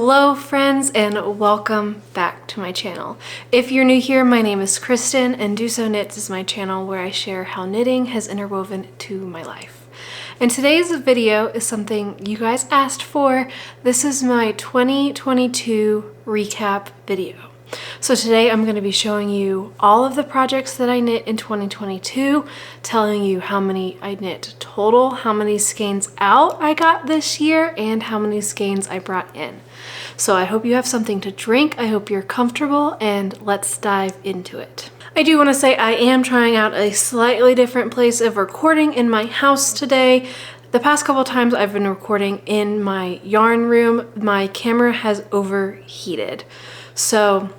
Hello friends and welcome back to my channel. If you're new here, my name is Kristen and Do So Knits is my channel where I share how knitting has interwoven to my life. And today's video is something you guys asked for. This is my 2022 recap video. So today I'm going to be showing you all of the projects that I knit in 2022, telling you how many I knit total, how many skeins out I got this year, and how many skeins I brought in. So I hope you have something to drink, I hope you're comfortable, and let's dive into it. I do want to say I am trying out a slightly different place of recording in my house today. The past couple times I've been recording in my yarn room, my camera has overheated. So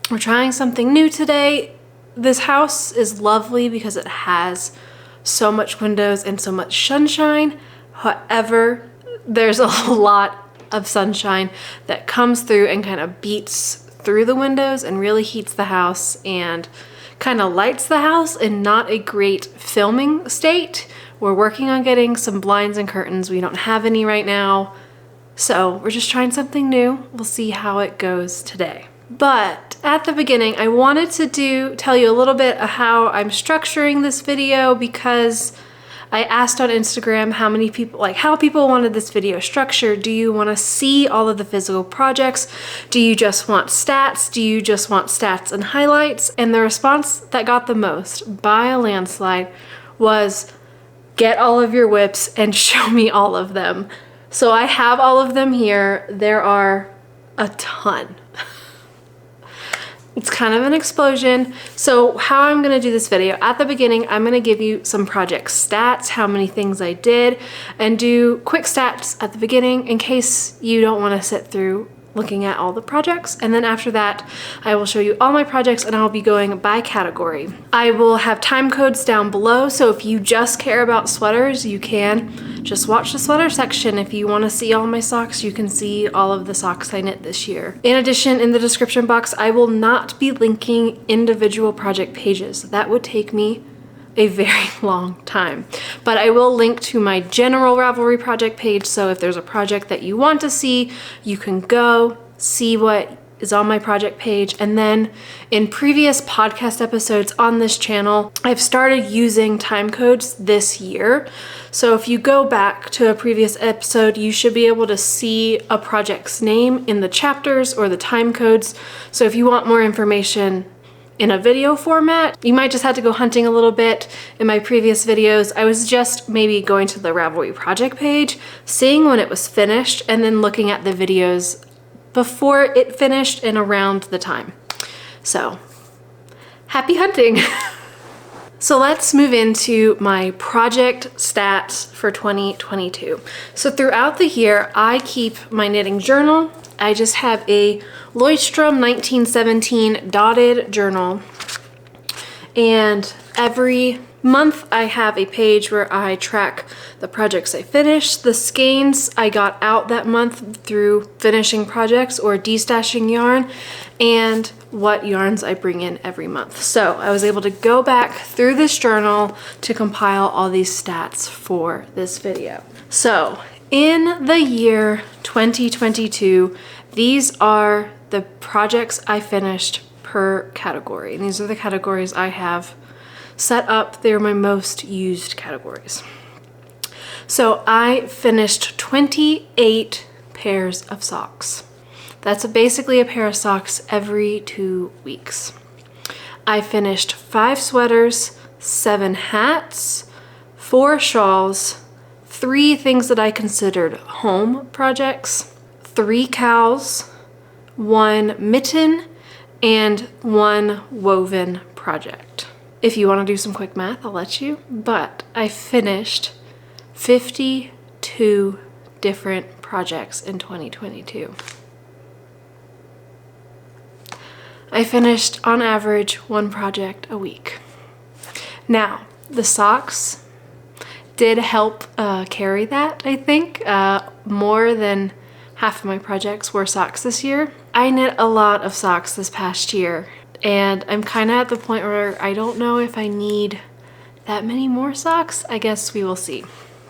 we're trying something new today. This house is lovely because it has so much windows and so much sunshine. However, there's a lot of sunshine that comes through and kind of beats through the windows and really heats the house and kind of lights the house in not a great filming state. We're working on getting some blinds and curtains. We don't have any right now. So we're just trying something new. We'll see how it goes today. But at the beginning, I wanted to tell you a little bit of how I'm structuring this video because I asked on Instagram how people wanted this video structured. Do you want to see all of the physical projects? Do you just want stats? Do you just want stats and highlights? And the response that got the most by a landslide was, get all of your whips and show me all of them. So I have all of them here. There are a ton. It's kind of an explosion. So how I'm gonna do this video, at the beginning, I'm gonna give you some project stats, how many things I did, and do quick stats at the beginning in case you don't wanna sit through looking at all the projects. And then after that, I will show you all my projects and I'll be going by category. I will have time codes down below, so if you just care about sweaters, you can just watch the sweater section. If you want to see all my socks, you can see all of the socks I knit this year. In addition, in the description box, I will not be linking individual project pages. That would take me a very long time. But I will link to my general Ravelry project page, so if there's a project that you want to see, you can go see what is on my project page. And then in previous podcast episodes on this channel, I've started using time codes this year. So if you go back to a previous episode, you should be able to see a project's name in the chapters or the time codes. So if you want more information in a video format, you might just have to go hunting a little bit. In my previous videos, I was just maybe going to the Ravelry project page, seeing when it was finished, and then looking at the videos before it finished and around the time. So, happy hunting. So let's move into my project stats for 2022. So throughout the year, I keep my knitting journal. I just have a Leuchtturm 1917 dotted journal. And every month I have a page where I track the projects I finished, the skeins I got out that month through finishing projects or destashing yarn, and what yarns I bring in every month. So I was able to go back through this journal to compile all these stats for this video. So in the year 2022, these are the projects I finished per category. And these are the categories I have set up. They're my most used categories. So I finished 28 pairs of socks. That's basically a pair of socks every 2 weeks. I finished 5 sweaters, 7 hats, 4 shawls, 3 things that I considered home projects, 3 cowls, 1 mitten, and 1 woven project. If you want to do some quick math, I'll let you, but I finished 52 different projects in 2022. I finished on average 1 project a week. Now, the socks did help carry that, I think. More than half of my projects were socks this year. I knit a lot of socks this past year, and I'm kind of at the point where I don't know if I need that many more socks. I guess we will see.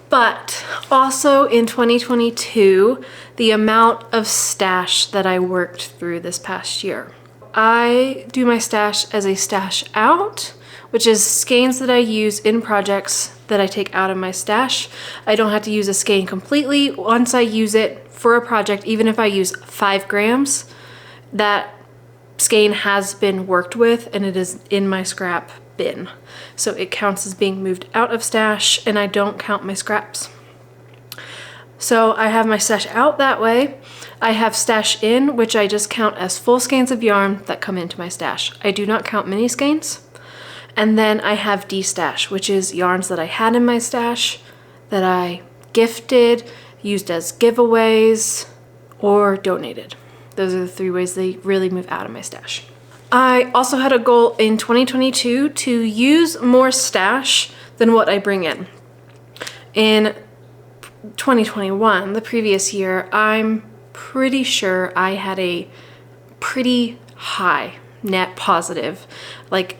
But also in 2022, the amount of stash that I worked through this past year. I do my stash as a stash out, which is skeins that I use in projects that I take out of my stash. I don't have to use a skein completely. Once I use it for a project, even if I use 5 grams, that skein has been worked with and it is in my scrap bin. So it counts as being moved out of stash and I don't count my scraps. So I have my stash out that way. I have stash in, which I just count as full skeins of yarn that come into my stash. I do not count mini skeins. And then I have de-stash, which is yarns that I had in my stash that I gifted, used as giveaways, or donated. Those are the 3 ways they really move out of my stash. I also had a goal in 2022 to use more stash than what I bring in. In 2021, the previous year, I'm pretty sure I had a pretty high net positive, like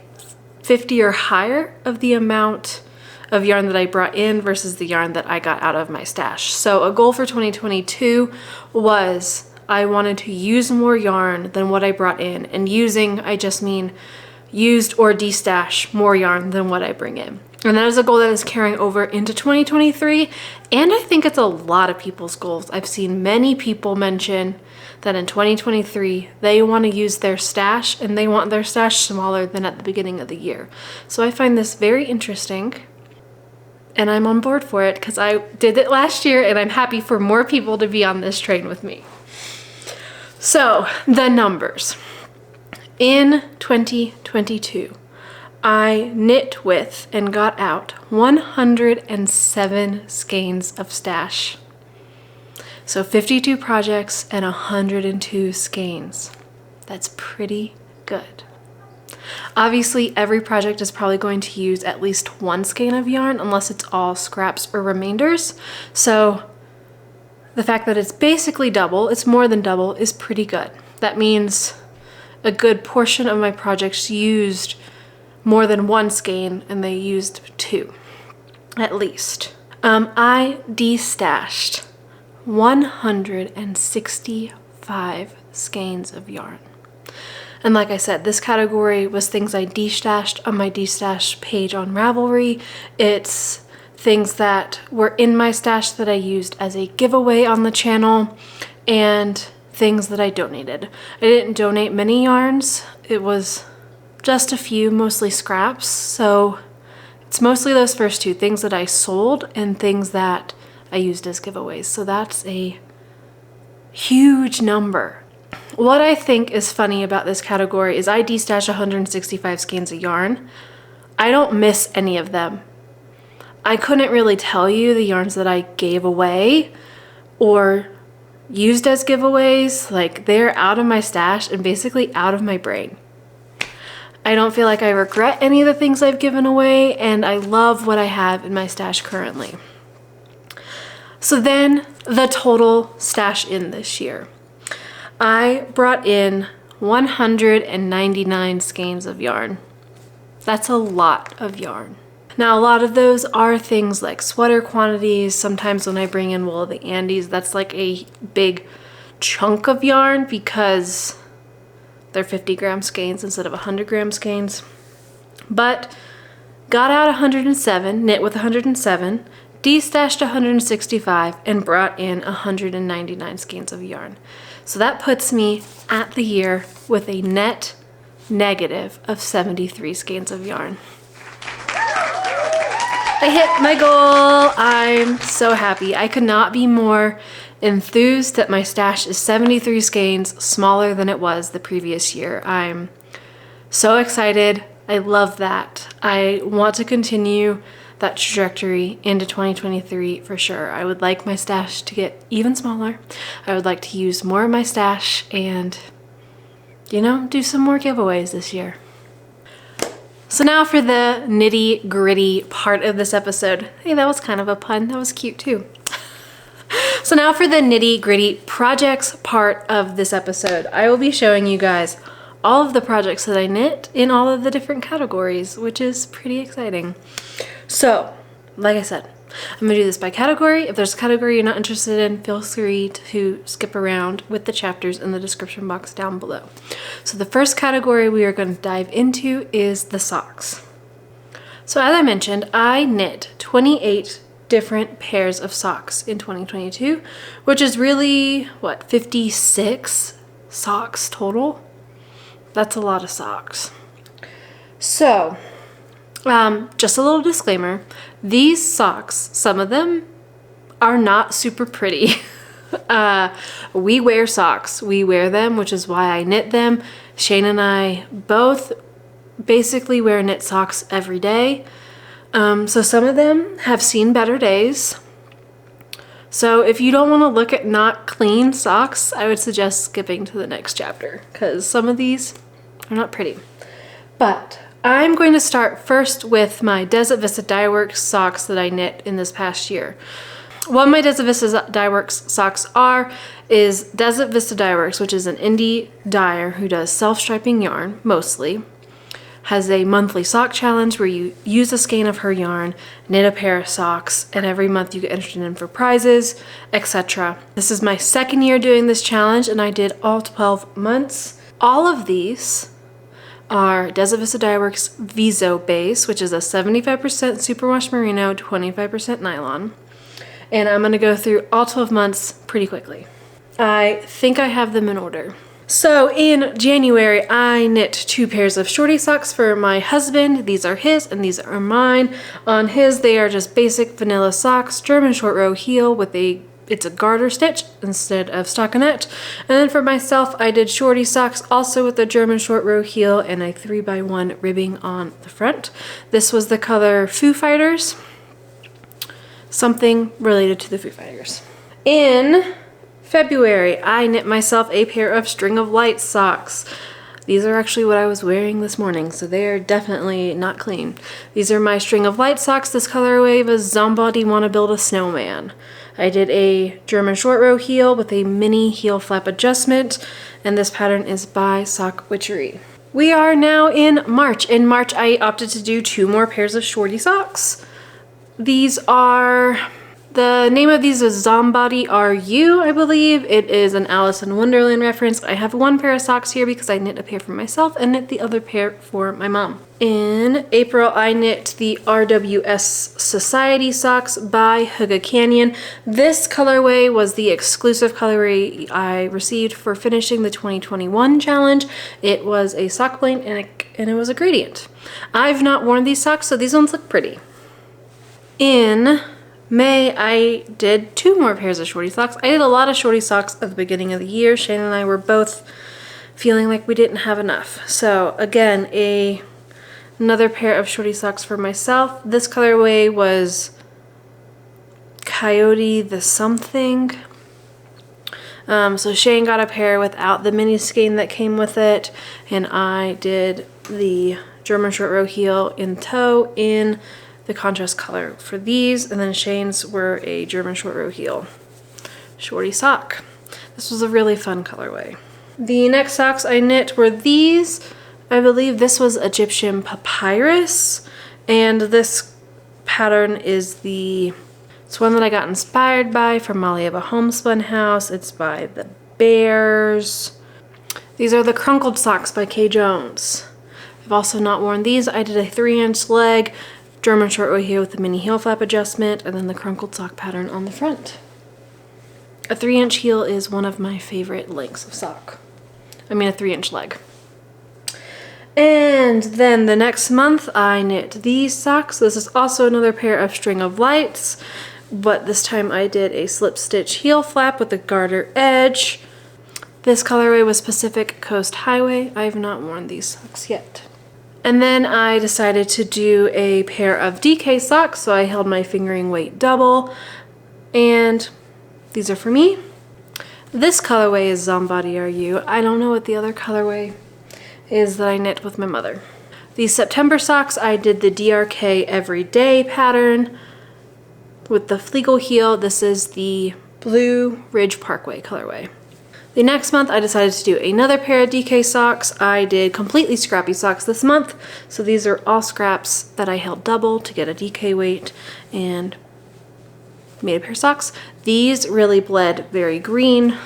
50 or higher of the amount of yarn that I brought in versus the yarn that I got out of my stash. So a goal for 2022 was I wanted to use more yarn than what I brought in, and using, I just mean used or de-stash more yarn than what I bring in. And that is a goal that is carrying over into 2023, and I think it's a lot of people's goals. I've seen many people mention that in 2023, they want to use their stash, and they want their stash smaller than at the beginning of the year. So I find this very interesting, and I'm on board for it because I did it last year, and I'm happy for more people to be on this train with me. So the numbers. In 2022, I knit with and got out 107 skeins of stash. So 52 projects and 102 skeins. That's pretty good. Obviously, every project is probably going to use at least 1 skein of yarn unless it's all scraps or remainders. So the fact that it's basically double, it's more than double, is pretty good. That means a good portion of my projects used more than 1 skein and they used 2 at least. I de-stashed 165 skeins of yarn. And like I said, this category was things I de-stashed on my de-stash page on Ravelry. It's things that were in my stash that I used as a giveaway on the channel, and things that I donated. I didn't donate many yarns. It was just a few, mostly scraps. So it's mostly those first 2, things that I sold and things that I used as giveaways. So that's a huge number. What I think is funny about this category is I de-stash 165 skeins of yarn. I don't miss any of them. I couldn't really tell you the yarns that I gave away or used as giveaways. Like, they're out of my stash and basically out of my brain. I don't feel like I regret any of the things I've given away, and I love what I have in my stash currently. So then the total stash in this year. I brought in 199 skeins of yarn. That's a lot of yarn. Now, a lot of those are things like sweater quantities. Sometimes when I bring in wool of the Andes, that's like a big chunk of yarn because they're 50-gram skeins instead of 100-gram skeins. But got out 107, knit with 107, de-stashed 165, and brought in 199 skeins of yarn. So that puts me at the year with a net negative of 73 skeins of yarn. I hit my goal. I'm so happy. I could not be more enthused that my stash is 73 skeins smaller than it was the previous year. I'm so excited. I love that. I want to continue that trajectory into 2023 for sure. I would like my stash to get even smaller. I would like to use more of my stash and, you know, do some more giveaways this year. So now for the nitty gritty part of this episode. Hey, that was kind of a pun. That was cute too. So now for the nitty gritty projects part of this episode. I will be showing you guys all of the projects that I knit in all of the different categories, which is pretty exciting. So, like I said, I'm gonna do this by category. If there's a category you're not interested in, feel free to skip around with the chapters in the description box down below. So the first category we are going to dive into is the socks. So as I mentioned, I knit 28 different pairs of socks in 2022, which is really, what, 56 socks total? That's a lot of socks. So, just a little disclaimer, these socks, some of them are not super pretty. We wear socks, we wear them, which is why I knit them. Shane and I both basically wear knit socks every day. So some of them have seen better days. So if you don't want to look at not clean socks, I would suggest skipping to the next chapter because some of these are not pretty. But I'm going to start first with my Desert Vista Dye Works socks that I knit in this past year. What my Desert Vista Dye Works socks is Desert Vista Dye Works, which is an indie dyer who does self-striping yarn mostly, has a monthly sock challenge where you use a skein of her yarn, knit a pair of socks, and every month you get entered in for prizes, etc. This is my second year doing this challenge and I did all 12 months. All of these are Desert Vista Dye Works Viso base, which is a 75% superwash merino, 25% nylon. And I'm gonna go through all 12 months pretty quickly. I think I have them in order. So in January, I knit 2 pairs of shorty socks for my husband. These are his and these are mine. On his, they are just basic vanilla socks, German short row heel with it's a garter stitch instead of stockinette. And then for myself, I did shorty socks also with the German short row heel and a 3x1 ribbing on the front. This was the color Foo Fighters, something related to the Foo Fighters. In February, I knit myself a pair of String of Light socks. These are actually what I was wearing this morning, so they are definitely not clean. These are my String of Light socks. This colorway was Somebody Wanna Build a Snowman. I did a German short row heel with a mini heel flap adjustment, and this pattern is by Sock Witchery. We are now in March. In March, I opted to do 2 more pairs of shorty socks. These are, the name of these is Zombody Are You, I believe. It is an Alice in Wonderland reference. I have 1 pair of socks here because I knit a pair for myself and knit the other pair for my mom. In April, I knit the RWS Society socks by Huga Canyon. This colorway was the exclusive colorway I received for finishing the 2021 challenge. It was a sock blank and it was a gradient. I've not worn these socks, so these ones look pretty. In May, I did 2 more pairs of shorty socks. I did a lot of shorty socks at the beginning of the year. Shane and I were both feeling like we didn't have enough. So again, another pair of shorty socks for myself. This colorway was Coyote the something. So Shane got a pair without the mini skein that came with it, and I did the German short row heel in toe in the contrast color for these, and then Shane's were a German short row heel shorty sock. This was a really fun colorway. The next socks I knit were these. I believe this was Egyptian Papyrus, and this pattern is it's one that I got inspired by from Molly of a Homespun House. It's by the Bears. These are the Crunkled socks by Kay Jones. I've also not worn these. I did a 3-inch leg, German short row heel with the mini heel flap adjustment, and then the crunkled sock pattern on the front. A 3-inch heel is one of my favorite lengths of sock. I mean a 3-inch leg. And then the next month I knit these socks. This is also another pair of String of Lights, but this time I did a slip stitch heel flap with a garter edge. This colorway was Pacific Coast Highway. I have not worn these socks yet. And then I decided to do a pair of DK socks, so I held my fingering weight double, and these are for me. This colorway is Zombody Are You. I don't know what the other colorway is that I knit with my mother. These September socks, I did the DRK Everyday pattern with the Flegel heel. This is the Blue Ridge Parkway colorway. The next month I decided to do another pair of DK socks. I did completely scrappy socks this month, so these are all scraps that I held double to get a DK weight, and made a pair of socks. These really bled very green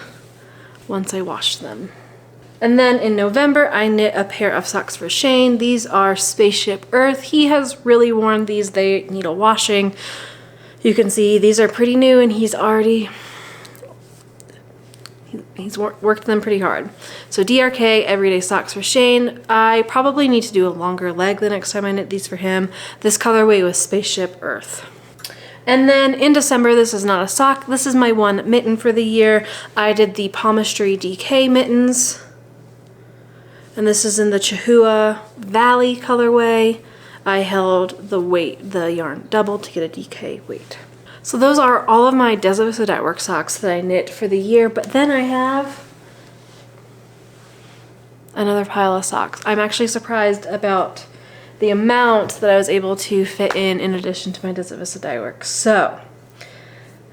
once I washed them. And then in November, I knit a pair of socks for Shane. These are Spaceship Earth. He has really worn these. They need a washing. You can see these are pretty new and he's worked them pretty hard. So DRK, everyday socks for Shane. I probably need to do a longer leg the next time I knit these for him. This colorway was Spaceship Earth. And then in December, this is not a sock. This is my one mitten for the year. I did the Palmistry DK mittens. And this is in the Chihuahua Valley colorway. I held the yarn double to get a DK weight. So those are all of my Desert Vista Dye Work socks that I knit for the year, but then I have another pile of socks. I'm actually surprised about the amount that I was able to fit in addition to my Desert Vista Dye Work. So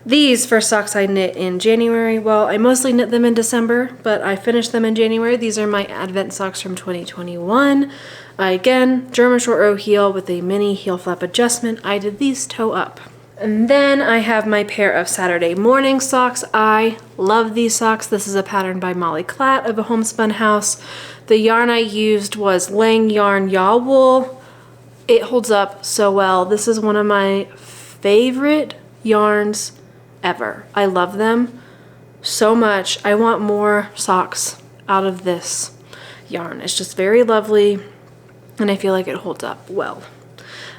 these first socks I knit in January. Well, I mostly knit them in December, but I finished them in January. These are my Advent socks from 2021. Again, German short row heel with a mini heel flap adjustment. I did these toe up. And then I have my pair of Saturday morning socks. I love these socks. This is a pattern by Molly Klatt of a Homespun House. The yarn I used was Lang Yarn Yaw Wool. It holds up so well. This is one of my favorite yarns ever. I love them so much. I want more socks out of this yarn. It's just very lovely and I feel like it holds up well.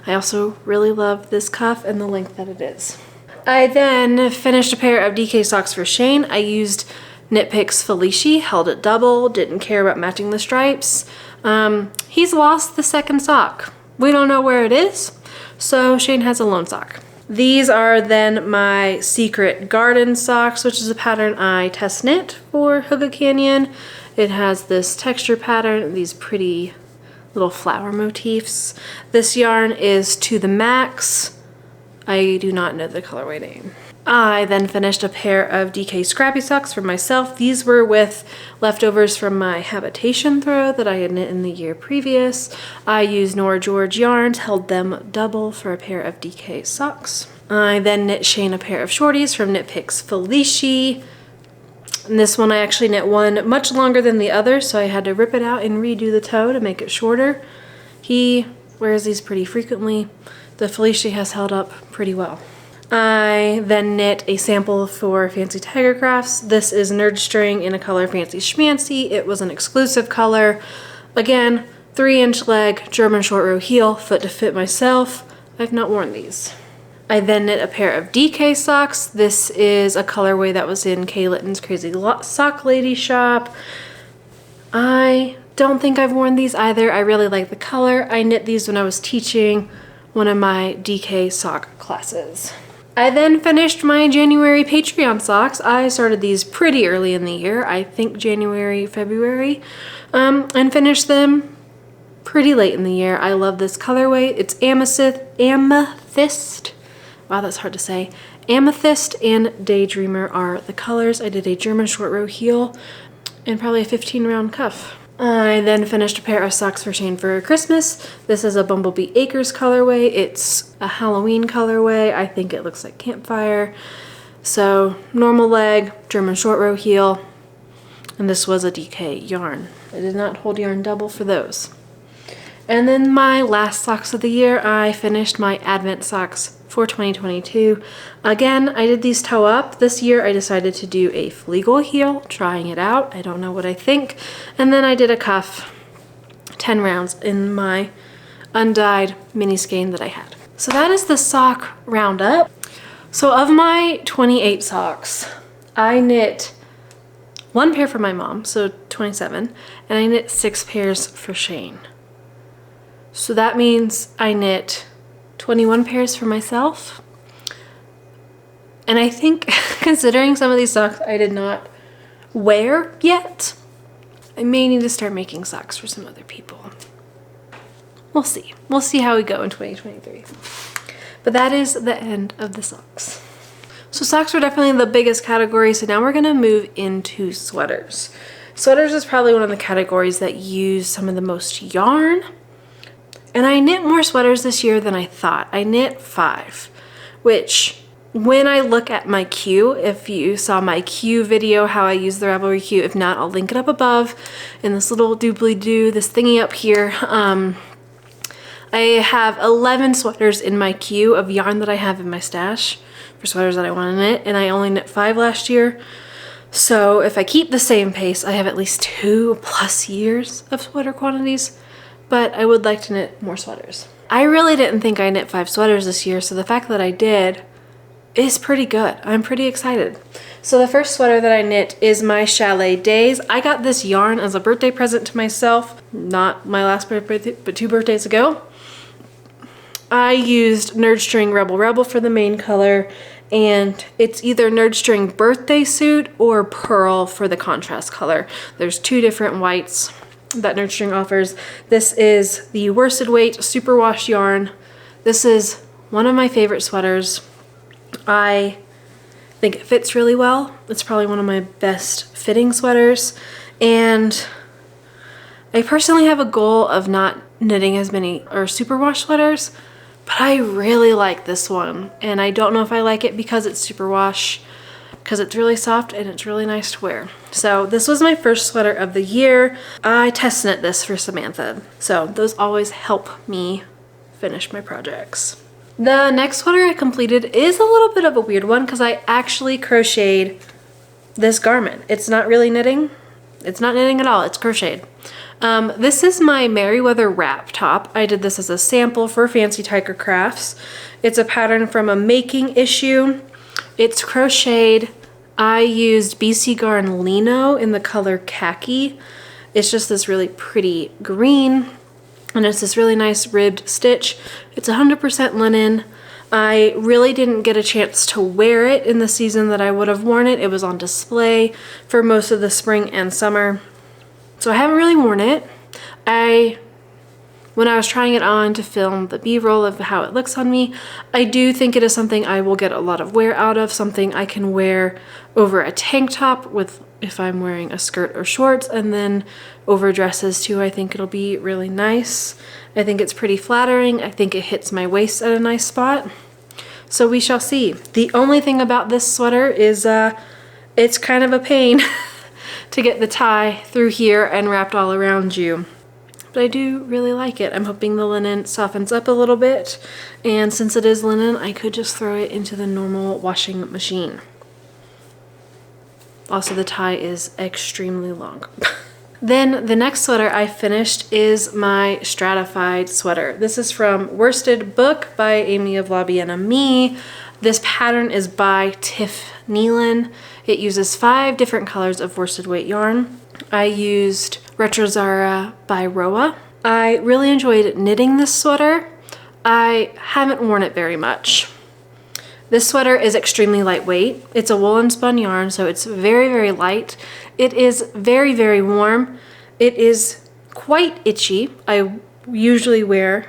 I also really love this cuff and the length that it is. I then finished a pair of DK socks for Shane. I used Knit Picks Felici, held it double, didn't care about matching the stripes. He's lost the second sock. We don't know where it is, so Shane has a lone sock. These are then my Secret Garden socks, which is a pattern I test knit for Hygge Canyon. It has this texture pattern, these pretty little flower motifs. This yarn is To the Max. I do not know the colorway name. I then finished a pair of DK Scrappy socks for myself. These were with leftovers from my Habitation throw that I had knit in the year previous. I used Nora George yarns, held them double for a pair of DK socks. I then knit Shane a pair of shorties from Knit Picks Felici. And this one I actually knit one much longer than the other, so I had to rip it out and redo the toe to make it shorter. He wears these pretty frequently. The Felici has held up pretty well. I then knit a sample for Fancy Tiger Crafts. This is Nerd String in a color Fancy Schmancy. It was an exclusive color. Again, 3-inch leg, German short row heel, foot to fit myself. I've not worn these. I then knit a pair of DK socks. This is a colorway that was in Kay Litton's Crazy Sock Lady shop. I don't think I've worn these either. I really like the color. I knit these when I was teaching one of my DK sock classes. I then finished my January Patreon socks. I started these pretty early in the year, I think January, February, and finished them pretty late in the year. I love this colorway. It's amethyst. Wow, that's hard to say. Amethyst and Daydreamer are the colors. I did a German short row heel and probably a 15 round cuff. I then finished a pair of socks for Shane for Christmas. This is a Bumblebee Acres colorway. It's a Halloween colorway. I think it looks like campfire. So normal leg, German short row heel, and this was a DK yarn. I did not hold yarn double for those. And then my last socks of the year, I finished my Advent socks for 2022. Again, I did these toe up. This year I decided to do a Flegel heel, trying it out. I don't know what I think. And then I did a cuff, 10 rounds in my undyed mini skein that I had. So that is the sock roundup. So of my 28 socks, I knit 1 pair for my mom, so 27, and I knit 6 pairs for Shane. So that means I knit 21 pairs for myself. And I think considering some of these socks I did not wear yet, I may need to start making socks for some other people. We'll see. We'll see how we go in 2023. But that is the end of the socks. So socks were definitely the biggest category. So now we're gonna move into sweaters. Sweaters is probably one of the categories that use some of the most yarn. And I knit more sweaters this year than I thought. I knit 5, which when I look at my queue, if you saw my queue video, how I use the Ravelry queue, if not, I'll link it up above in this little doobly-doo, this thingy up here. I have 11 sweaters in my queue of yarn that I have in my stash for sweaters that I want to knit, and I only knit 5 last year. So if I keep the same pace, I have at least 2+ years of sweater quantities, but I would like to knit more sweaters. I really didn't think I knit 5 sweaters this year, so the fact that I did is pretty good. I'm pretty excited. So the first sweater that I knit is my Chalet Days. I got this yarn as a birthday present to myself, not my last birthday, but 2 birthdays ago. I used Nerd String Rebel Rebel for the main color, and it's either Nerd String Birthday Suit or Pearl for the contrast color. There's 2 different whites that Nerd String offers. This is the worsted weight superwash yarn. This is one of my favorite sweaters. I think it fits really well. It's probably one of my best fitting sweaters, and I personally have a goal of not knitting as many superwash sweaters, but I really like this one, and I don't know if I like it because it's superwash, because it's really soft and it's really nice to wear. So this was my first sweater of the year. I test knit this for Samantha, so those always help me finish my projects. The next sweater I completed is a little bit of a weird one because I actually crocheted this garment. It's not really knitting. It's not knitting at all. It's crocheted. This is my Merryweather wrap top. I did this as a sample for Fancy Tiger Crafts. It's a pattern from a making issue. It's crocheted. I used BC Garn Lino in the color khaki. It's just this really pretty green, and it's this really nice ribbed stitch. It's 100% linen. I really didn't get a chance to wear it in the season that I would have worn it. It was on display for most of the spring and summer, so I haven't really worn it. When I was trying it on to film the B-roll of how it looks on me, I do think it is something I will get a lot of wear out of, something I can wear over a tank top with if I'm wearing a skirt or shorts, and then over dresses too. I think it'll be really nice. I think it's pretty flattering. I think it hits my waist at a nice spot. So we shall see. The only thing about this sweater is it's kind of a pain to get the tie through here and wrapped all around you. But I do really like it. I'm hoping the linen softens up a little bit, and since it is linen, I could just throw it into the normal washing machine. Also, the tie is extremely long. Then the next sweater I finished is my stratified sweater. This is from Worsted Book by Amy of La Bien Amie. This pattern is by Tiff Nealon. It uses 5 different colors of worsted weight yarn. I used Retro Zara by Roa. I really enjoyed knitting this sweater. I haven't worn it very much. This sweater is extremely lightweight. It's a woolen spun yarn, so it's very, very light. It is very, very warm. It is quite itchy. I usually wear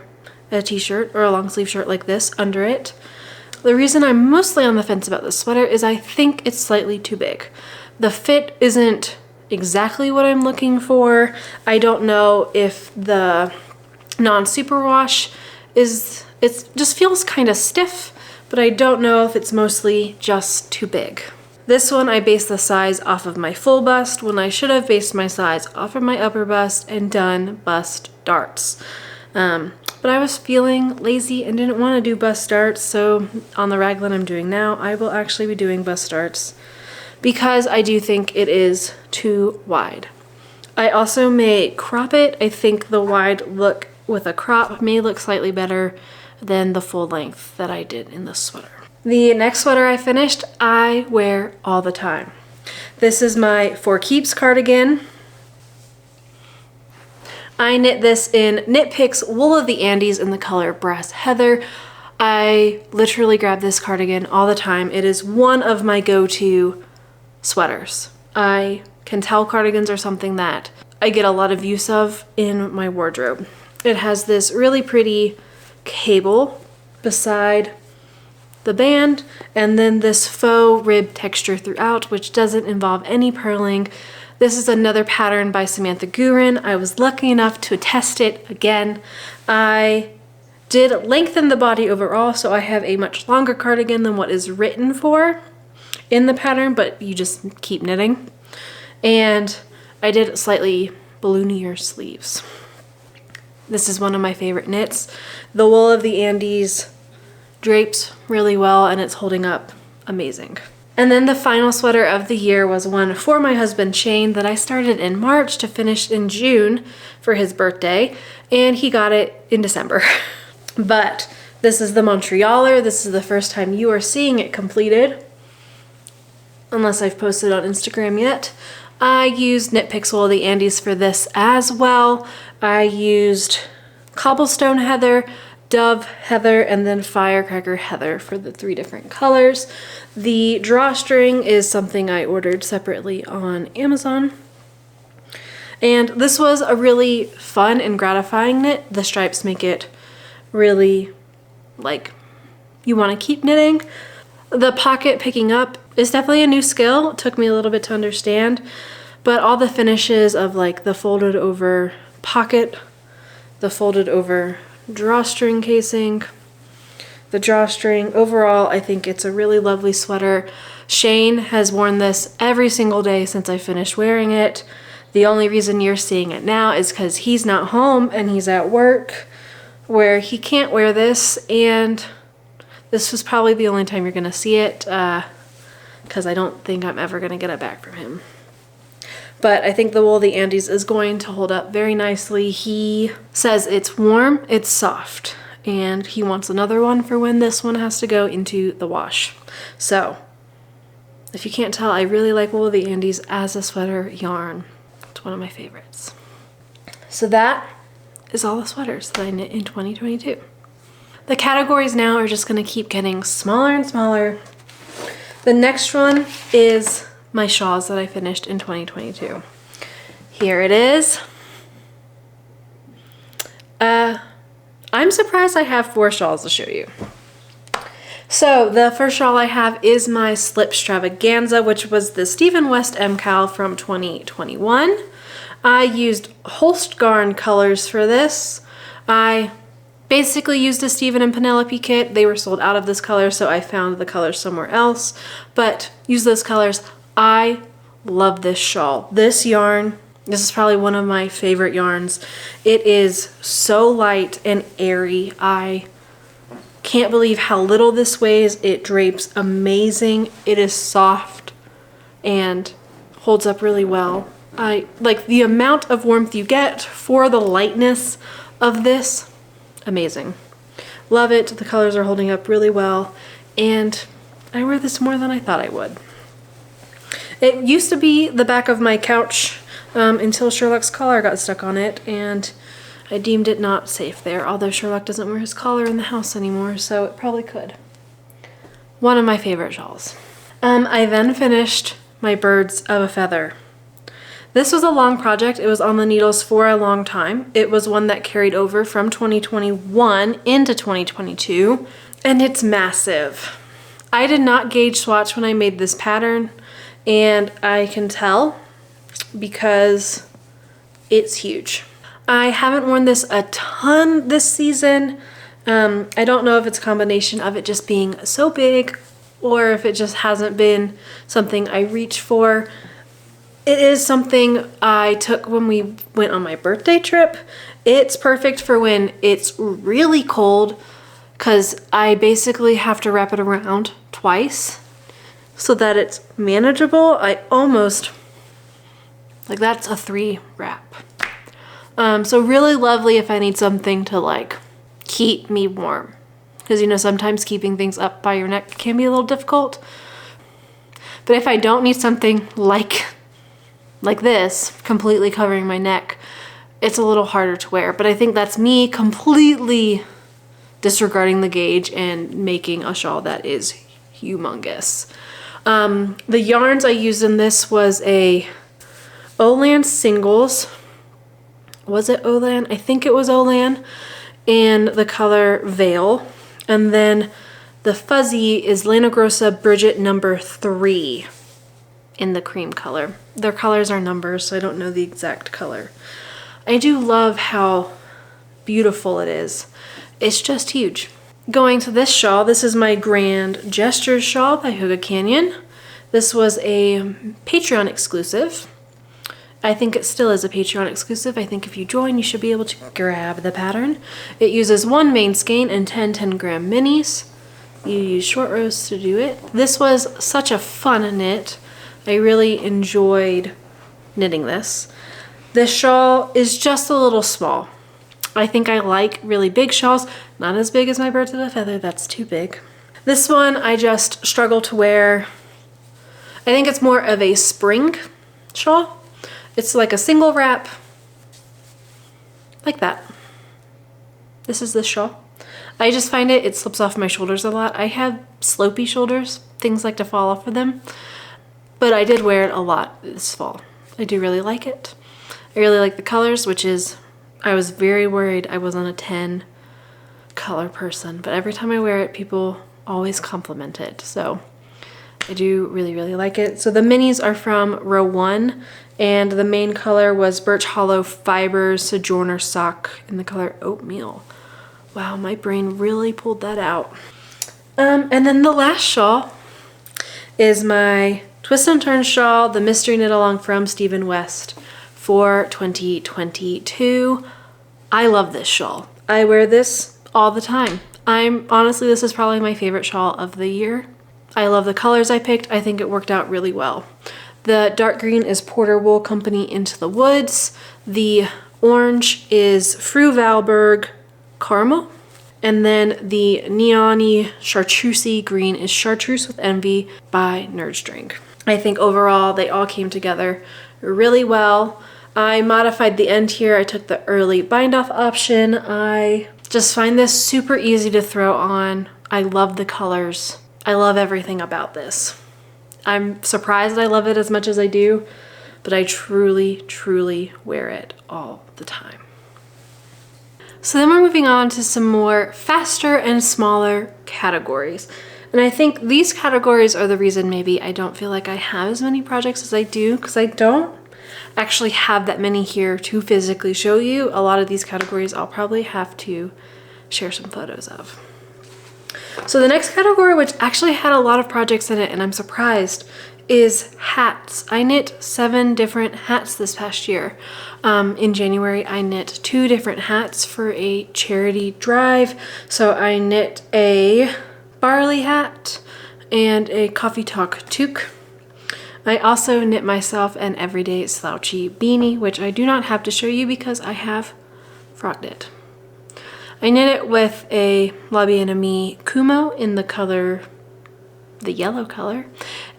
a t-shirt or a long sleeve shirt like this under it. The reason I'm mostly on the fence about this sweater is I think it's slightly too big. The fit isn't exactly what I'm looking for. I don't know if the non-superwash it just feels kind of stiff, but I don't know if it's mostly just too big. This one I based the size off of my full bust when I should have based my size off of my upper bust and done bust darts. But I was feeling lazy and didn't want to do bust darts, so on the raglan I'm doing now, I will actually be doing bust darts because I do think it is too wide. I also may crop it. I think the wide look with a crop may look slightly better than the full length that I did in this sweater. The next sweater I finished, I wear all the time. This is my For Keeps cardigan. I knit this in Knit Picks Wool of the Andes in the color Brass Heather. I literally grab this cardigan all the time. It is one of my go-to sweaters. I can tell cardigans are something that I get a lot of use of in my wardrobe. It has this really pretty cable beside the band, and then this faux rib texture throughout, which doesn't involve any purling. This is another pattern by Samantha Gurin. I was lucky enough to test it again. I did lengthen the body overall, so I have a much longer cardigan than what is written for in the pattern, but you just keep knitting. And I did slightly balloonier sleeves. This is one of my favorite knits. The wool of the Andes drapes really well and it's holding up amazing. And then the final sweater of the year was one for my husband Shane that I started in March to finish in June for his birthday, and he got it in December. But this is the Montrealer. This is the first time you are seeing it completed, unless I've posted on Instagram yet. I used Knit Pixel of the Andes for this as well. I used Cobblestone Heather, Dove Heather, and then Firecracker Heather for the 3 different colors. The drawstring is something I ordered separately on Amazon. And this was a really fun and gratifying knit. The stripes make it really like you want to keep knitting. The pocket picking up is definitely a new skill. It took me a little bit to understand, but all the finishes of like the folded over pocket, the folded over drawstring casing, the drawstring, overall I think it's a really lovely sweater. Shane has worn this every single day since I finished wearing it. The only reason you're seeing it now is because he's not home and he's at work where he can't wear this, and this was probably the only time you're gonna see it because I don't think I'm ever gonna get it back from him. But I think the wool of the Andes is going to hold up very nicely. He says it's warm, it's soft, and he wants another one for when this one has to go into the wash. So if you can't tell, I really like wool of the Andes as a sweater yarn. It's one of my favorites. So that is all the sweaters that I knit in 2022. The categories now are just gonna keep getting smaller and smaller. The next one is my shawls that I finished in 2022. Here it is. I'm surprised I have 4 shawls to show you. So the first shawl I have is my Slip Stravaganza, which was the Stephen West Cowl from 2021. I used Holst Garn colors for this. I basically used a Stephen and Penelope kit. They were sold out of this color, so I found the colors somewhere else, but use those colors. I love this shawl. This yarn, this is probably one of my favorite yarns. It is so light and airy. I can't believe how little this weighs. It drapes amazing. It is soft and holds up really well. I like the amount of warmth you get for the lightness of this. Amazing. Love it. The colors are holding up really well, and I wear this more than I thought I would. It used to be the back of my couch until Sherlock's collar got stuck on it, and I deemed it not safe there, although Sherlock doesn't wear his collar in the house anymore, so it probably could. One of my favorite shawls. I then finished my Birds of a Feather. This was a long project. It was on the needles for a long time. It was one that carried over from 2021 into 2022, and it's massive. I did not gauge swatch when I made this pattern, and I can tell because it's huge. I haven't worn this a ton this season. I don't know if it's a combination of it just being so big or if it just hasn't been something I reach for. It is something I took when we went on my birthday trip. It's perfect for when it's really cold because I basically have to wrap it around twice so that it's manageable. I almost, like that's a 3 wrap. So really lovely if I need something to like keep me warm. Because you know, sometimes keeping things up by your neck can be a little difficult. But if I don't need something like this, completely covering my neck, it's a little harder to wear. But I think that's me completely disregarding the gauge and making a shawl that is humongous. The yarns I used in this was a Olan Singles. Was it Olan? I think it was Olan. And the color Veil. And then the fuzzy is Lana Grossa Bridget number 3 in the cream color. Their colors are numbers, so I don't know the exact color. I do love how beautiful it is. it's just huge. Going to this shawl, this is my Grand Gestures shawl by Hoga Canyon. This was a Patreon exclusive. I think it still is a Patreon exclusive. I think if you join, you should be able to grab the pattern. It uses 1 main skein and 10 10-gram minis. You use short rows to do it. This was such a fun knit. I really enjoyed knitting this. This shawl is just a little small. I think I like really big shawls, not as big as my Birds of a Feather, that's too big. This one I just struggle to wear. I think it's more of a spring shawl. It's like a single wrap, like that. This is this shawl. I just find it slips off my shoulders a lot. I have slopey shoulders, things like to fall off of them, but I did wear it a lot this fall. I do really like it. I really like the colors, which is, I was very worried I wasn't a 10 color person, but every time I wear it, people always compliment it. So I do really, really like it. So the minis are from row 1, and the main color was Birch Hollow Fibers Sojourner Sock in the color Oatmeal. Wow, my brain really pulled that out. And then the last shawl is my Twist and Turn shawl, the Mystery Knit Along from Stephen West for 2022. I love this shawl. I wear this all the time. Honestly, this is probably my favorite shawl of the year. I love the colors I picked. I think it worked out really well. The dark green is Porter Wool Company Into the Woods. The orange is Fru Valberg Caramel. And then the neon-y chartreusey green is Chartreuse with Envy by Nerdstring. I think overall they all came together really well. I modified the end here. I took the early bind off option. I just find this super easy to throw on. I love the colors. I love everything about this. I'm surprised I love it as much as I do, but I truly, truly wear it all the time. So then we're moving on to some more faster and smaller categories. And I think these categories are the reason maybe I don't feel like I have as many projects as I do, because I don't actually have that many here to physically show you. A lot of these categories I'll probably have to share some photos of. So the next category, which actually had a lot of projects in it, and I'm surprised, is hats. I knit 7 different hats this past year. In January, I knit 2 different hats for a charity drive. So I knit a barley hat and a coffee talk toque. I also knit myself an everyday slouchy beanie, which I do not have to show you because I have frog knit. I knit it with a La Bien Amie Kumo in the color, the yellow color,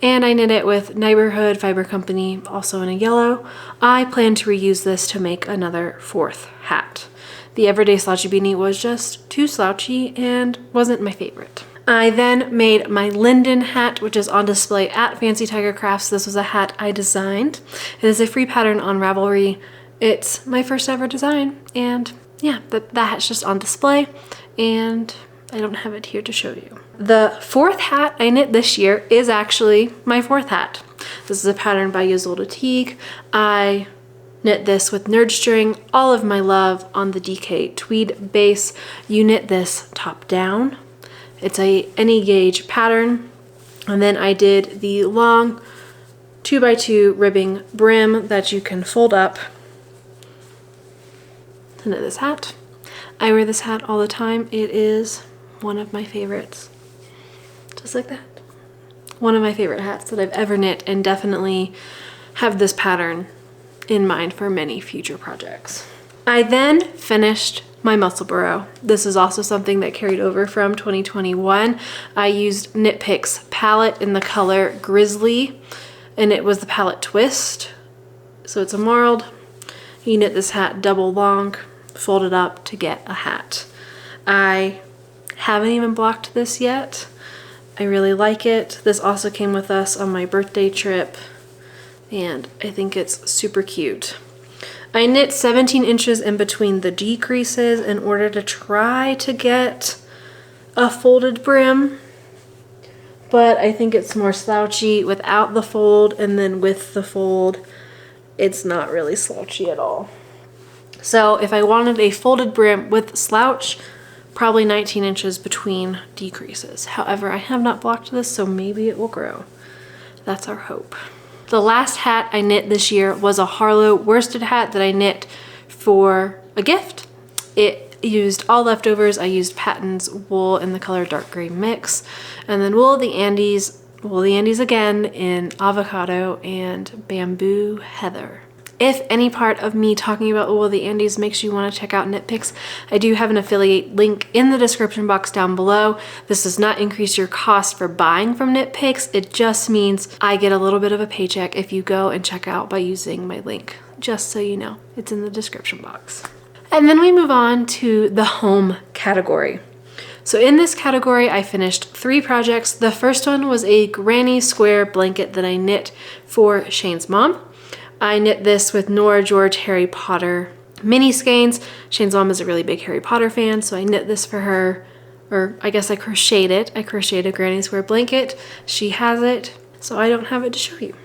and I knit it with Neighborhood Fiber Company, also in a yellow. I plan to reuse this to make another 4th hat. The everyday slouchy beanie was just too slouchy and wasn't my favorite. I then made my Linden hat, which is on display at Fancy Tiger Crafts. This was a hat I designed. It is a free pattern on Ravelry. It's my first ever design, and yeah, that hat's just on display, and I don't have it here to show you. The 4th hat I knit this year is actually my 4th hat. This is a pattern by Ysolda Teague. I knit this with Nerdstring, all of my love on the DK tweed base. You knit this top down. It's a any gauge pattern, and then I did the long 2x2 ribbing brim that you can fold up to knit this hat. I wear this hat all the time. It is one of my favorites. Just like that. One of my favorite hats that I've ever knit, and definitely have this pattern in mind for many future projects. I then finished my Muscle Burrow. This is also something that carried over from 2021. I used Knit Picks palette in the color Grizzly, and it was the palette Twist. So it's a marled. You knit this hat double long, fold it up to get a hat. I haven't even blocked this yet. I really like it. This also came with us on my birthday trip, and I think it's super cute. I knit 17 inches in between the decreases in order to try to get a folded brim, but I think it's more slouchy without the fold, and then with the fold, it's not really slouchy at all. So if I wanted a folded brim with slouch, probably 19 inches between decreases. However, I have not blocked this, so maybe it will grow. That's our hope. The last hat I knit this year was a Harlow worsted hat that I knit for a gift. It used all leftovers. I used Patton's wool in the color dark gray mix, and then wool of the Andes again in avocado and bamboo heather. If any part of me talking about wool of the Andes makes you want to check out Knit Picks, I do have an affiliate link in the description box down below. This does not increase your cost for buying from Knit Picks. It just means I get a little bit of a paycheck if you go and check out by using my link. Just so you know, it's in the description box. And then we move on to the home category. So in this category, I finished 3 projects. The first one was a granny square blanket that I knit for Shane's mom. I knit this with Nora George Harry Potter mini skeins. Shane's mom is a really big Harry Potter fan, so I knit this for her, or I guess I crocheted it. I crocheted a granny square blanket. She has it, so I don't have it to show you.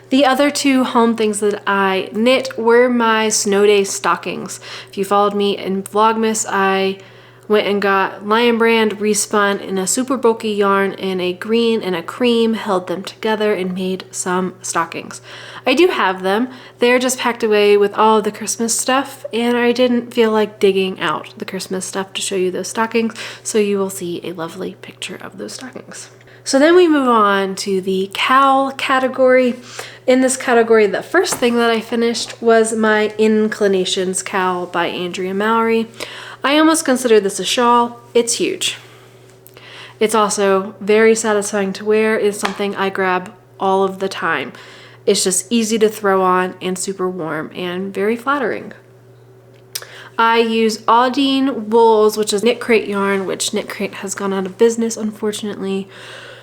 The other 2 home things that I knit were my snow day stockings. If you followed me in Vlogmas, I went and got Lion Brand respun in a super bulky yarn in a green and a cream, held them together and made some stockings. I do have them. They're just packed away with all of the Christmas stuff, and I didn't feel like digging out the Christmas stuff to show you those stockings, so you will see a lovely picture of those stockings. So then we move on to the cowl category. In this category, the first thing that I finished was my Inclinations cowl by Andrea Mowry. I almost consider this a shawl. It's huge. It's also very satisfying to wear. It's something I grab all of the time. It's just easy to throw on and super warm and very flattering. I use Audine wools, which is Knit Crate yarn, which Knit Crate has gone out of business, unfortunately.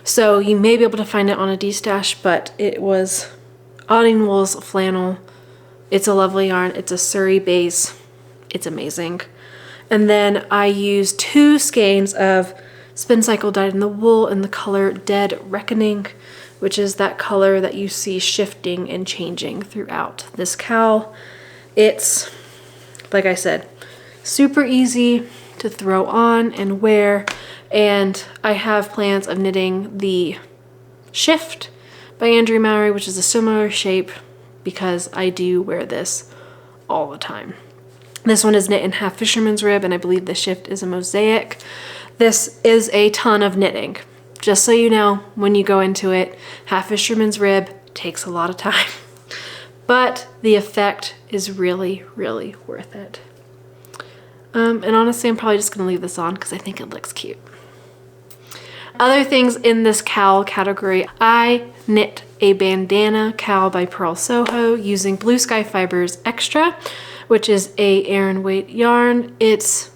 So you may be able to find it on a D-stash, but it was Audine wools flannel. It's a lovely yarn. It's a Surrey base. It's amazing. And then I used 2 skeins of Spin Cycle dyed in the wool in the color Dead Reckoning, which is that color that you see shifting and changing throughout this cowl. It's, like I said, super easy to throw on and wear. And I have plans of knitting the Shift by Andrea Mowry, which is a similar shape, because I do wear this all the time. This one is knit in half fisherman's rib, and I believe the Shift is a mosaic. This is a ton of knitting. Just so you know, when you go into it, half fisherman's rib takes a lot of time, but the effect is really, really worth it. And honestly, I'm probably just gonna leave this on because I think it looks cute. Other things in this cowl category, I knit a bandana cowl by Pearl Soho using Blue Sky Fibers Extra, which is a Aran weight yarn. It's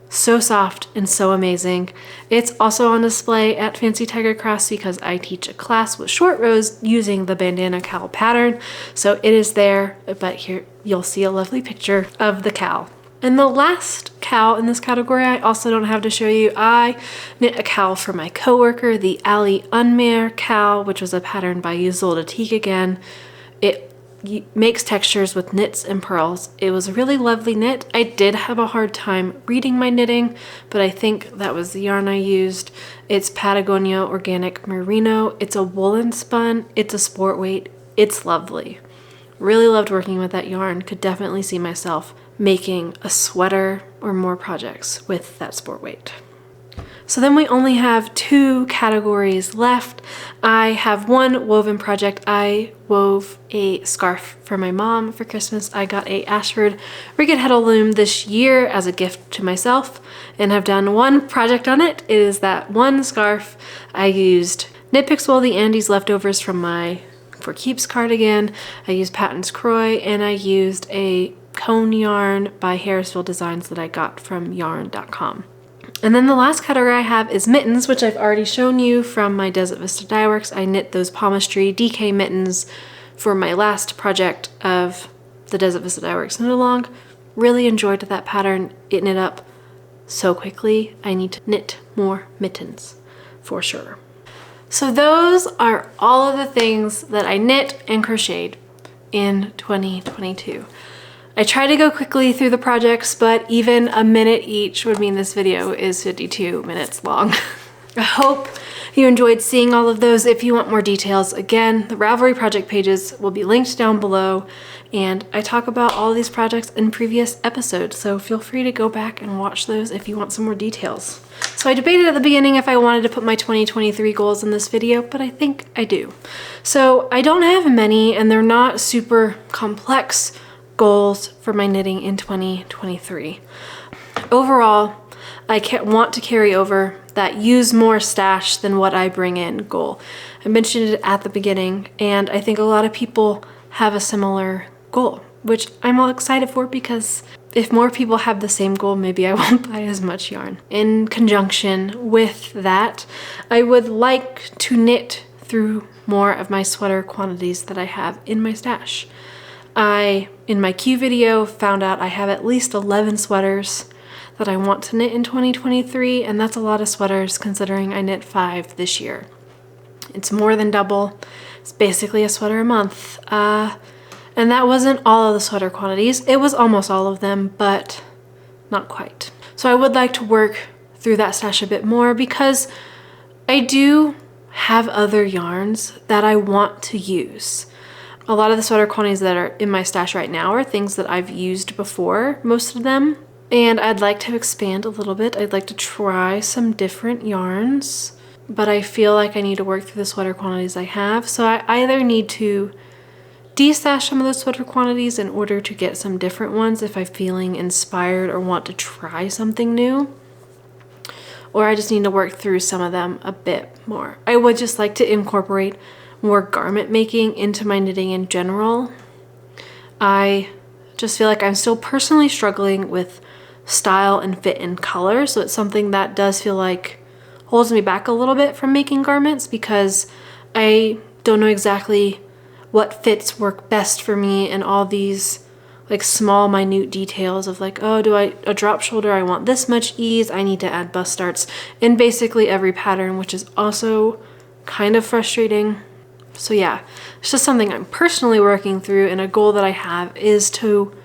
so soft and so amazing. It's also on display at Fancy Tiger Crafts because I teach a class with short rows using the bandana cowl pattern. So it is there, but here you'll see a lovely picture of the cowl. And the last cowl in this category I also don't have to show you. I knit a cowl for my coworker, the Ali Unmare cowl, which was a pattern by Ysolda Teague again. It makes textures with knits and pearls. It was a really lovely knit. I did have a hard time reading my knitting, but I think that was the yarn I used. It's Patagonia Organic Merino. It's a woolen spun. It's a sport weight. It's lovely. Really loved working with that yarn. Could definitely see myself making a sweater or more projects with that sport weight. So then we only have 2 categories left. I have one woven project. I wove a scarf for my mom for Christmas. I got a Ashford Ricket Heddle loom this year as a gift to myself and have done one project on it. It is that one scarf. I used Knit Picks Wool the Andes leftovers from my For Keeps cardigan. I used Patton's Croy, and I used a cone yarn by Harrisville Designs that I got from yarn.com. And then the last category I have is mittens, which I've already shown you from my Desert Vista Dye Works. I knit those palmistry DK mittens for my last project of the Desert Vista Dye Works knit along. Really enjoyed that pattern. It knit up so quickly. I need to knit more mittens for sure. So those are all of the things that I knit and crocheted in 2022. I try to go quickly through the projects, but even a minute each would mean this video is 52 minutes long. I hope you enjoyed seeing all of those. If you want more details, again, the Ravelry project pages will be linked down below, and I talk about all these projects in previous episodes, so feel free to go back and watch those if you want some more details. So I debated at the beginning if I wanted to put my 2023 goals in this video, but I think I do. So I don't have many, and they're not super complex goals for my knitting in 2023. Overall, I want to carry over that use more stash than what I bring in goal. I mentioned it at the beginning, and I think a lot of people have a similar goal, which I'm all excited for, because if more people have the same goal, maybe I won't buy as much yarn. In conjunction with that, I would like to knit through more of my sweater quantities that I have in my stash. In my Q video, found out I have at least 11 sweaters that I want to knit in 2023, and that's a lot of sweaters considering I knit 5 this year. It's more than double. It's basically a sweater a month. And that wasn't all of the sweater quantities. It was almost all of them, but not quite. So I would like to work through that stash a bit more, because I do have other yarns that I want to use. A lot of the sweater quantities that are in my stash right now are things that I've used before, most of them. And I'd like to expand a little bit. I'd like to try some different yarns, but I feel like I need to work through the sweater quantities I have. So I either need to destash some of those sweater quantities in order to get some different ones if I'm feeling inspired or want to try something new, or I just need to work through some of them a bit more. I would just like to incorporate more garment making into my knitting in general. I just feel like I'm still personally struggling with style and fit and color, so it's something that does feel like holds me back a little bit from making garments, because I don't know exactly what fits work best for me, and all these like small minute details of like, oh, a drop shoulder, I want this much ease, I need to add bust starts in basically every pattern, which is also kind of frustrating. So yeah, it's just something I'm personally working through, and a goal that I have is to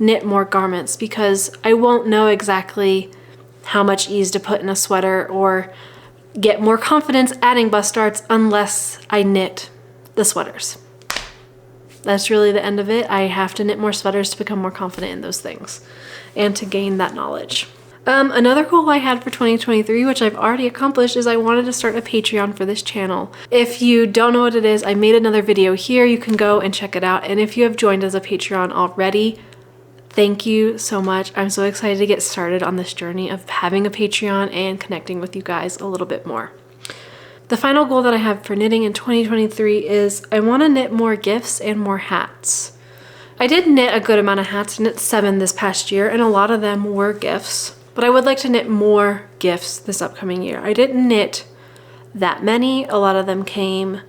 knit more garments, because I won't know exactly how much ease to put in a sweater or get more confidence adding bust darts unless I knit the sweaters. That's really the end of it. I have to knit more sweaters to become more confident in those things and to gain that knowledge. Another goal I had for 2023, which I've already accomplished, is I wanted to start a Patreon for this channel. If you don't know what it is, I made another video here. You can go and check it out. And if you have joined as a Patreon already, thank you so much. I'm so excited to get started on this journey of having a Patreon and connecting with you guys a little bit more. The final goal that I have for knitting in 2023 is I want to knit more gifts and more hats. I did knit a good amount of hats. I knit 7 this past year, and a lot of them were gifts. But I would like to knit more gifts this upcoming year. I didn't knit that many. A lot of them came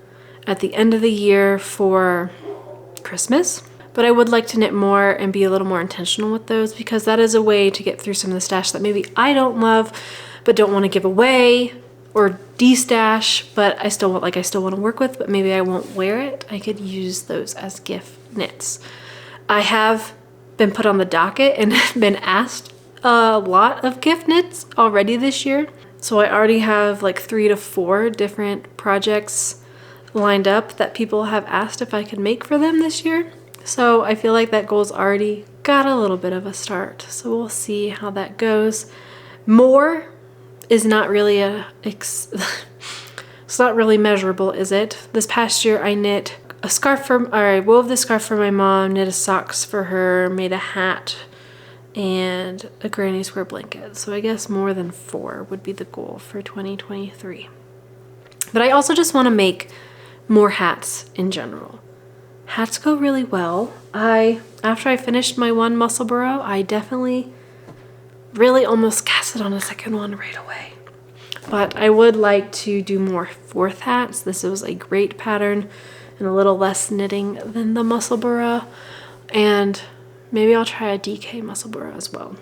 at the end of the year for Christmas. But I would like to knit more and be a little more intentional with those, because that is a way to get through some of the stash that maybe I don't love but don't want to give away or destash, but I still want to work with, but maybe I won't wear it. I could use those as gift knits. I have been put on the docket and been asked a lot of gift knits already this year. So I already have like 3 to 4 different projects lined up that people have asked if I could make for them this year. So I feel like that goal's already got a little bit of a start. So we'll see how that goes. More is not really it's not really measurable, is it? This past year I knit a scarf I wove the scarf for my mom, knit a socks for her, made a hat, and a granny square blanket. So I guess more than 4 would be the goal for 2023. But I also just want to make more hats in general. Hats go really well. After I finished my one muscle burrow, I definitely really almost cast it on a second one right away. But I would like to do more 4th hats. This was a great pattern and a little less knitting than the muscle burrow. And maybe I'll try a DK muscle burrow as well.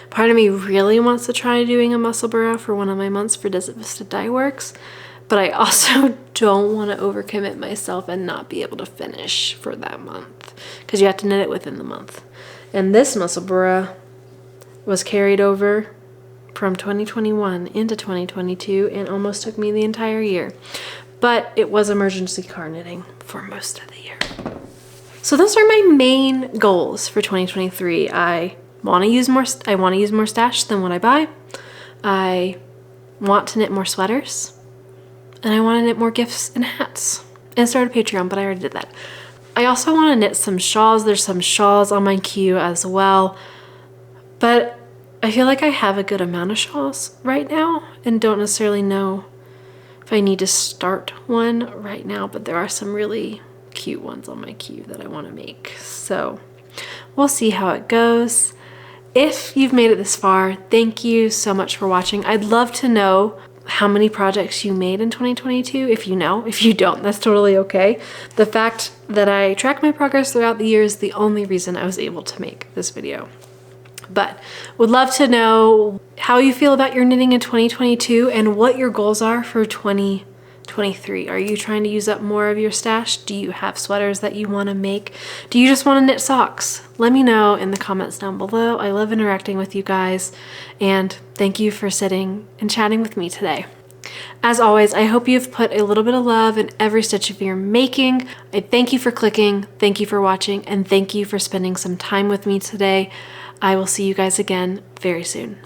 Part of me really wants to try doing a muscle burrow for one of my months for Desert Vista Dye Works, but I also don't want to overcommit myself and not be able to finish for that month. because you have to knit it within the month. And this muscle burra was carried over from 2021 into 2022 and almost took me the entire year. But it was emergency car knitting for most of the year. So those are my main goals for 2023. I want to use more stash than what I buy. I want to knit more sweaters, and I want to knit more gifts and hats, and start a Patreon, but I already did that. I also want to knit some shawls. There's some shawls on my queue as well, but I feel like I have a good amount of shawls right now and don't necessarily know if I need to start one right now, but there are some really cute ones on my queue that I want to make. So we'll see how it goes. If you've made it this far, thank you so much for watching. I'd love to know how many projects you made in 2022. If you know, if you don't, that's totally okay. The fact that I track my progress throughout the year is the only reason I was able to make this video. But would love to know how you feel about your knitting in 2022 and what your goals are for 2023. Are you trying to use up more of your stash? Do you have sweaters that you want to make? Do you just want to knit socks? Let me know in the comments down below. I love interacting with you guys, and thank you for sitting and chatting with me today. As always, I hope you've put a little bit of love in every stitch of your making. I thank you for clicking, thank you for watching, and thank you for spending some time with me today. I will see you guys again very soon.